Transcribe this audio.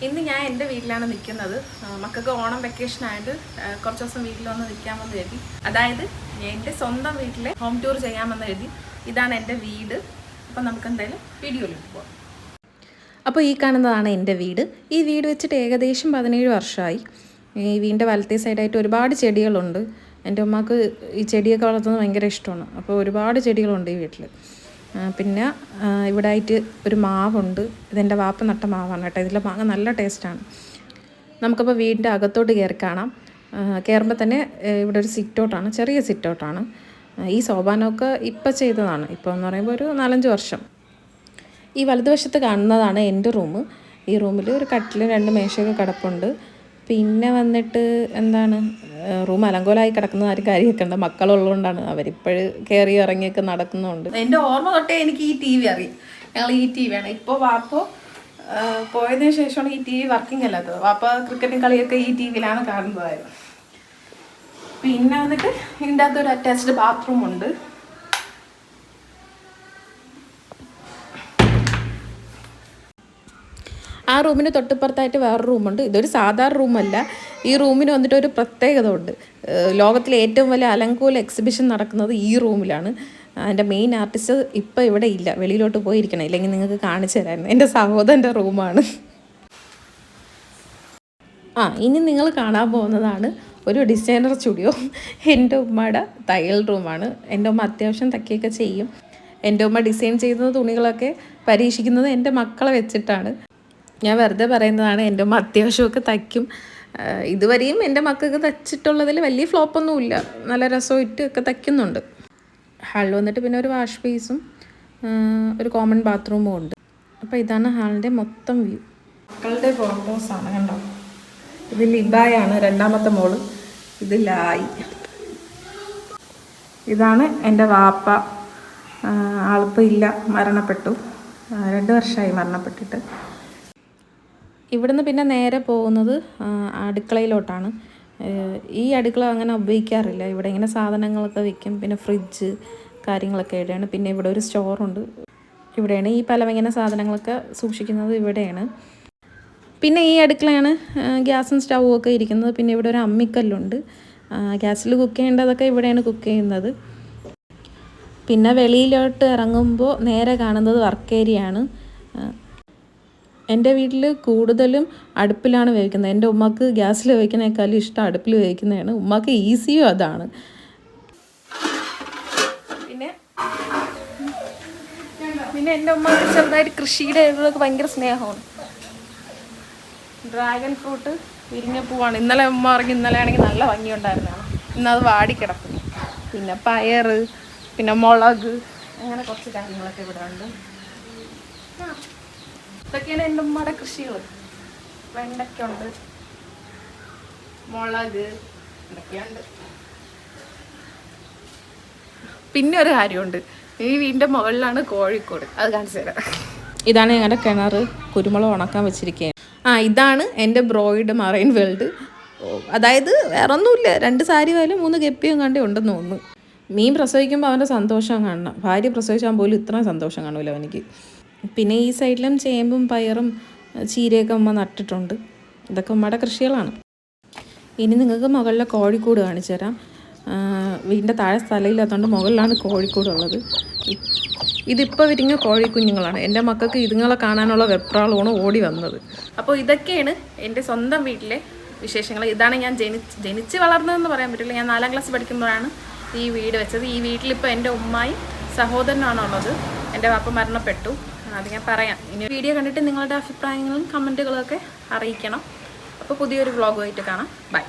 ഇന്ന് ഞാൻ എൻ്റെ വീട്ടിലാണ് നിൽക്കുന്നത്. മക്കൾക്ക് ഓണം വെക്കേഷൻ ആയിട്ട് കുറച്ച് ദിവസം വീട്ടിൽ വന്ന് നിൽക്കാമെന്ന് കരുതി. അതായത് എൻ്റെ സ്വന്തം വീട്ടിലെ ഹോം ടൂർ ചെയ്യാമെന്ന് കരുതി. ഇതാണ് എൻ്റെ വീട്. അപ്പം നമുക്ക് എന്തായാലും വീഡിയോയിലേക്ക് പോകാം. അപ്പോൾ ഈ കാണുന്നതാണ് എൻ്റെ വീട്. ഈ വീട് വെച്ചിട്ട് ഏകദേശം 17 വർഷമായി. ഈ വീടിൻ്റെ വലത്തേ സൈഡായിട്ട് ഒരുപാട് ചെടികളുണ്ട്. എൻ്റെ ഉമ്മാക്ക് ഈ ചെടിയൊക്കെ വളർത്തുന്നത് ഭയങ്കര ഇഷ്ടമാണ്. അപ്പോൾ ഒരുപാട് ചെടികളുണ്ട് ഈ വീട്ടിൽ. പിന്നെ ഇവിടെ ആയിട്ട് ഒരു മാവുണ്ട്. ഇതെൻ്റെ വാപ്പ നട്ട മാവാണ് കേട്ടോ. ഇതിലെ മാങ്ങ നല്ല ടേസ്റ്റാണ്. നമുക്കപ്പോൾ വീടിൻ്റെ അകത്തോട്ട് കയറി കാണാം. കയറുമ്പോൾ തന്നെ ഇവിടെ ഒരു സിറ്റൗട്ടാണ്, ചെറിയ സിറ്റൗട്ടാണ്. ഈ സോപാനമൊക്കെ ഇപ്പം ചെയ്തതാണ്. ഇപ്പോൾ എന്ന് പറയുമ്പോൾ ഒരു 4-5 വർഷം. ഈ വലതുവശത്ത് കാണുന്നതാണ് എൻ്റെ റൂം. ഈ റൂമിൽ ഒരു കട്ടിൽ 2 മേശയൊക്കെ കിടപ്പുണ്ട്. പിന്നെ വന്നിട്ട് എന്താണ്, റൂം അലങ്കോലമായി കിടക്കുന്ന ആരും കാര്യമൊക്കെ ഉണ്ട്. മക്കളുള്ളതുകൊണ്ടാണ്, അവരിപ്പോഴും കയറി ഇറങ്ങിയൊക്കെ നടക്കുന്നുണ്ട്. എൻ്റെ ഓർമ്മ തൊട്ടേ എനിക്ക് ഈ TV അറിയാം. ഞങ്ങൾ ഈ TV ആണ്. ഇപ്പോൾ വാപ്പോ പോയതിനു ശേഷമാണ് ഈ TV വർക്കിംഗ് അല്ലാത്തത്. വാപ്പ ക്രിക്കറ്റും കളിയൊക്കെ ഈ TVയിലാണ് കാണുന്നതായിരുന്നു. പിന്നെ വന്നിട്ട് ഇതിൻ്റെ അകത്ത് ഒരു അറ്റാച്ച്ഡ് ബാത്റൂം ഉണ്ട്. ആ റൂമിന് തൊട്ടിപ്പുറത്തായിട്ട് വേറൊരു റൂമുണ്ട്. ഇതൊരു സാധാരണ റൂമല്ല. ഈ റൂമിന് വന്നിട്ട് ഒരു പ്രത്യേകത ഉണ്ട്. ലോകത്തിലെ ഏറ്റവും വലിയ അലങ്കോല എക്സിബിഷൻ നടക്കുന്നത് ഈ റൂമിലാണ്. എൻ്റെ മെയിൻ ആർട്ടിസ്റ്റ് ഇപ്പോൾ ഇവിടെ ഇല്ല, വെളിയിലോട്ട് പോയിരിക്കണം. ഇല്ലെങ്കിൽ നിങ്ങൾക്ക് കാണിച്ചു തരാമായിരുന്നു. എൻ്റെ സഹോദരൻ്റെ റൂമാണ്. ഇനി നിങ്ങൾ കാണാൻ പോകുന്നതാണ് ഒരു ഡിസൈനർ സ്റ്റുഡിയോ. എൻ്റെ ഉമ്മയുടെ തയ്യൽ റൂമാണ്. എൻ്റെ ഉമ്മ അത്യാവശ്യം തയ്ക്കുകയൊക്കെ ചെയ്യും. എൻ്റെ ഉമ്മ ഡിസൈൻ ചെയ്യുന്ന തുണികളൊക്കെ പരീക്ഷിക്കുന്നത് എൻ്റെ മക്കളെ വെച്ചിട്ടാണ്. ഞാൻ വെറുതെ പറയുന്നതാണ്. എൻ്റെ ഉമ്മ അത്യാവശ്യമൊക്കെ തയ്ക്കും. ഇതുവരെയും എൻ്റെ മക്കൾക്ക് തയ്ച്ചിട്ടുള്ളതിൽ വലിയ ഫ്ലോപ്പൊന്നുമില്ല. നല്ല രസമായിട്ട് ഒക്കെ തയ്ക്കുന്നുണ്ട്. ഹാളിൽ വന്നിട്ട് പിന്നെ ഒരു വാഷ് ബേസും ഒരു കോമൺ ബാത്റൂമും ഉണ്ട്. അപ്പോൾ ഇതാണ് ഹാളിൻ്റെ മൊത്തം വ്യൂ. മക്കളുടെ ഫോട്ടോസാണ് കണ്ടോ. ഇത് ലിബായാണ്, 2ാമത്തെ മോള്. ഇത് ലായി. ഇതാണ് എൻ്റെ വാപ്പ. ആളിപ്പോൾ ഇല്ല, മരണപ്പെട്ടു. 2 വർഷമായി മരണപ്പെട്ടിട്ട്. ഇവിടുന്ന് പിന്നെ നേരെ പോകുന്നത് അടുക്കളയിലോട്ടാണ്. ഈ അടുക്കള അങ്ങനെ ഉപയോഗിക്കാറില്ല. ഇവിടെ ഇങ്ങനെ സാധനങ്ങളൊക്കെ വയ്ക്കും. പിന്നെ ഫ്രിഡ്ജ് കാര്യങ്ങളൊക്കെ ഇവിടെയാണ്. പിന്നെ ഇവിടെ ഒരു സ്റ്റോറുണ്ട്. ഇവിടെയാണ് ഈ പലവങ്ങനെ സാധനങ്ങളൊക്കെ സൂക്ഷിക്കുന്നത് ഇവിടെയാണ്. പിന്നെ ഈ അടുക്കളയാണ് ഗ്യാസും സ്റ്റൗവും ഒക്കെ ഇരിക്കുന്നത്. പിന്നെ ഇവിടെ ഒരു അമ്മിക്കല്ലുണ്ട്. ഗ്യാസിൽ കുക്ക് ചെയ്യേണ്ടതൊക്കെ ഇവിടെയാണ് കുക്ക് ചെയ്യുന്നത്. പിന്നെ വെളിയിലോട്ട് ഇറങ്ങുമ്പോൾ നേരെ കാണുന്നത് വർക്ക് ഏരിയയാണ്. എൻ്റെ വീട്ടിൽ കൂടുതലും അടുപ്പിലാണ് വേവിക്കുന്നത്. എൻ്റെ ഉമ്മക്ക് ഗ്യാസിൽ വേവിക്കുന്നതിനേക്കാളും ഇഷ്ടം അടുപ്പിൽ വേവിക്കുന്നതാണ്. ഉമ്മക്ക് ഈസിയും അതാണ്. പിന്നെ എൻ്റെ ഉമ്മക്ക് ചെറുതായിട്ട് കൃഷിയുടെ ഇതിലൊക്കെ ഭയങ്കര സ്നേഹമാണ്. ഡ്രാഗൺ ഫ്രൂട്ട് വിരിഞ്ഞ പൂവാണ്. ഇന്നലെ ഉമ്മ പറഞ്ഞ് ഇന്നലെ ആണെങ്കിൽ നല്ല ഭംഗിയുണ്ടായിരുന്നതാണ്. ഇന്നത് വാടിക്കിടക്കുന്നു. പിന്നെ പയർ, പിന്നെ മുളക്, അങ്ങനെ കുറച്ച് കാര്യങ്ങളൊക്കെ ഇവിടെ ഉണ്ട്. ഇതൊക്കെയാണ് എൻ്റെ ഉമ്മയുടെ കൃഷികൾ. വെണ്ടയ്ക്കുണ്ട്, മുളക്, ഇതൊക്കെയുണ്ട്. പിന്നെ ഒരു കാര്യമുണ്ട്, ഈ വീടിൻ്റെ മുകളിലാണ് കോഴിക്കോട്. അത് കാണിച്ചു തരാം. ഇതാണ് ഞങ്ങളുടെ കിണർ. കുരുമുളക് ഉണക്കാൻ വെച്ചിരിക്കുകയാണ്. ഇതാണ് എൻ്റെ ബ്രോയിഡ് മറൈൻ വേൾഡ്. അതായത് വേറെ ഒന്നുമില്ല, 2 സാരി വാലും 3 ഗപ്പിയും കണ്ടേ ഉണ്ടെന്ന് തോന്നുന്നു. മീൻ പ്രസവിക്കുമ്പോൾ അവൻ്റെ സന്തോഷം കാണണം. ഭാര്യ പ്രസവിച്ചാൽ പോലും ഇത്രയും സന്തോഷം കാണൂല അവനിക്ക്. പിന്നെ ഈ സൈഡിലും ചേമ്പും പയറും ചീരയൊക്കെ ഉമ്മ നട്ടിട്ടുണ്ട്. ഇതൊക്കെ ഉമ്മയുടെ കൃഷികളാണ്. ഇനി നിങ്ങൾക്ക് മുകളിലെ കോഴിക്കൂട് കാണിച്ചു തരാം. വീടിൻ്റെ താഴെ സ്ഥലമില്ലാത്തതുകൊണ്ട് മുകളിലാണ് കോഴിക്കൂടുള്ളത്. ഇതിപ്പോൾ വിരിഞ്ഞ കോഴിക്കുഞ്ഞുങ്ങളാണ്. എൻ്റെ മക്കൾക്ക് ഇതുങ്ങളെ കാണാനുള്ള വെപ്രാളമാണ് ഓടി വന്നത്. അപ്പോൾ ഇതൊക്കെയാണ് എൻ്റെ സ്വന്തം വീട്ടിലെ വിശേഷങ്ങൾ. ഇതാണ് ഞാൻ ജനിച്ച് വളർന്നതെന്ന് പറയാൻ പറ്റില്ല. ഞാൻ 4ാം ക്ലാസ് പഠിക്കുമ്പോഴാണ് ഈ വീട് വെച്ചത്. ഈ വീട്ടിലിപ്പോൾ എൻ്റെ ഉമ്മായും സഹോദരനാണുള്ളത്. എൻ്റെ വാപ്പ മരണപ്പെട്ടു. അത് ഞാൻ പറയാം. ഇനി വീഡിയോ കണ്ടിട്ട് നിങ്ങളുടെ അഭിപ്രായങ്ങളും കമൻറ്റുകളും ഒക്കെ അറിയിക്കണം. അപ്പോൾ പുതിയൊരു വ്ളോഗുമായിട്ട് കാണാം. ബൈ.